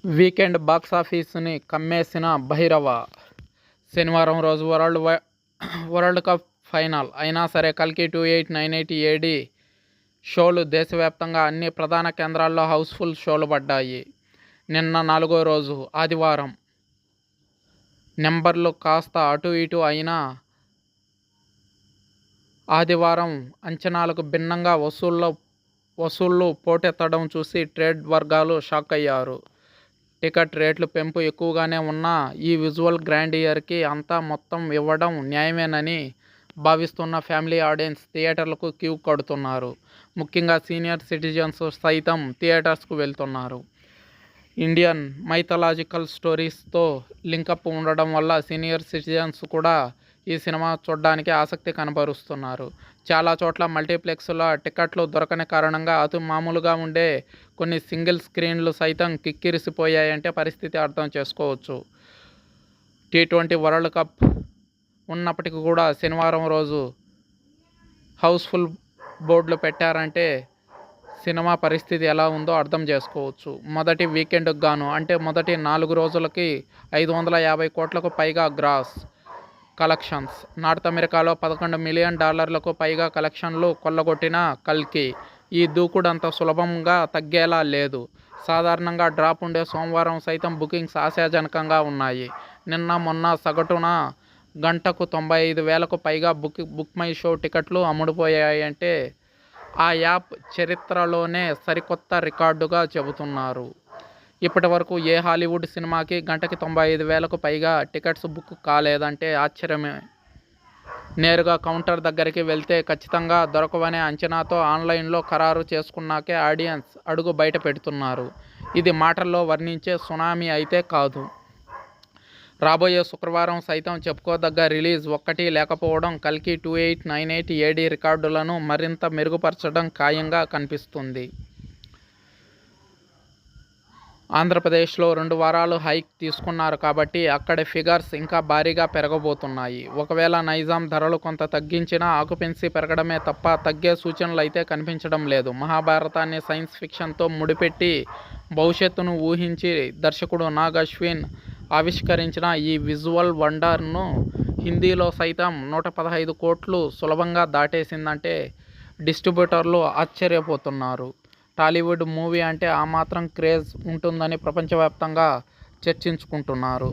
Weekend బాక్సాఫీసుని కమ్మేసిన 'Bhairava' శనివారం రోజు world cup final. అయినా సరే 'కల్కి 2898 AD' షోలు దేశవ్యాప్తంగా అన్ని ప్రధాన కేంద్రాల్లో హౌస్ఫుల్ షోలు పడ్డాయి. నిన్న 4వ రోజు ఆదివారం నెంబర్లు కాస్త అటూ ఇటూ అయినా ఆదివారం అంచనాలకు భిన్నంగా వసూళ్లు పోటెత్తడం చూసి ట్రేడ్ వర్గాలు షాక్ అయ్యారు. టికెట్ రేట్లు పెంపు ఎక్కువగానే ఉన్నా ఈ విజువల్ గ్రాండియర్కి అంత మొత్తం ఇవ్వడం న్యాయమేనని భావిస్తున్న ఫ్యామిలీ ఆడియన్స్ థియేటర్లకు క్యూ కడుతున్నారు. ముఖ్యంగా సీనియర్ సిటిజన్స్ సైతం థియేటర్స్కు వెళ్తున్నారు. ఇండియన్ మైథలాజికల్ స్టోరీస్తో లింకప్ ఉండడం వల్ల సీనియర్ సిటిజన్స్ కూడా ఈ సినిమా చూడడానికి ఆసక్తి కనబరుస్తున్నారు. చాలా చోట్ల మల్టీప్లెక్స్ల టికెట్లు దొరకని కారణంగా అతి మామూలుగా ఉండే కొన్ని సింగిల్ స్క్రీన్లు సైతం కిక్కిరిసిపోయాయంటే పరిస్థితి అర్థం చేసుకోవచ్చు. T20 వరల్డ్ కప్ ఉన్నప్పటికీ కూడా శనివారం రోజు హౌస్ఫుల్ బోర్డులు పెట్టారంటే సినిమా పరిస్థితి ఎలా ఉందో అర్థం చేసుకోవచ్చు. మొదటి వీకెండ్కు గాను అంటే మొదటి 4 రోజులకి 550 కోట్లకు పైగా గ్రాస్ కలెక్షన్స్. నార్త్ అమెరికాలో $11 మిలియన్ పైగా కలెక్షన్లు కొల్లగొట్టిన 'కల్కి' ఈ దూకుడంత సులభంగా తగ్గేలా లేదు. సాధారణంగా డ్రాప్ ఉండే సోమవారం సైతం బుకింగ్స్ ఆశాజనకంగా ఉన్నాయి. నిన్న మొన్న సగటున గంటకు 95,000కు పైగా బుక్ మై షో టికెట్లు అమ్ముడుపోయాయంటే ఆ యాప్ చరిత్రలోనే సరికొత్త రికార్డుగా చెబుతున్నారు. ఇప్పటి వరకు ఏ హాలీవుడ్ సినిమాకి గంటకి 95,000కు పైగా టికెట్స్ బుక్ కాలేదంటే ఆశ్చర్యమే. నేరుగా కౌంటర్ దగ్గరికి వెళ్తే ఖచ్చితంగా దొరకవనే అంచనాతో ఆన్లైన్లో ఖరారు చేసుకున్నాకే ఆడియన్స్ అడుగు బయట పెడుతున్నారు. ఇది మాటల్లో వర్ణించే సునామీ అయితే కాదు. రాబోయే శుక్రవారం సైతం చెప్పుకోదగ్గ రిలీజ్ ఒక్కటీ లేకపోవడం 'కల్కి 2898 AD' రికార్డులను మరింత మెరుగుపరచడం ఖాయంగా కనిపిస్తుంది. ఆంధ్రప్రదేశ్లో 2 వారాలు హైక్ తీసుకున్నారు కాబట్టి అక్కడి ఫిగర్స్ ఇంకా భారీగా పెరగబోతున్నాయి. ఒకవేళ నైజాం ధరలు కొంత తగ్గించినా ఆక్యుపెన్సీ పెరగడమే తప్ప తగ్గే సూచనలైతే కనిపించడం లేదు. మహాభారతాన్ని సైన్స్ ఫిక్షన్తో ముడిపెట్టి భవిష్యత్తును ఊహించి దర్శకుడు నాగ్ అశ్విన్ ఆవిష్కరించిన ఈ విజువల్ వండర్ను హిందీలో సైతం 115 కోట్లు సులభంగా దాటేసిందంటే డిస్ట్రిబ్యూటర్లు ఆశ్చర్యపోతున్నారు. టాలీవుడ్ మూవీ అంటే ఆ మాత్రం క్రేజ్ ఉంటుందని ప్రపంచవ్యాప్తంగా చర్చించుకుంటున్నారు.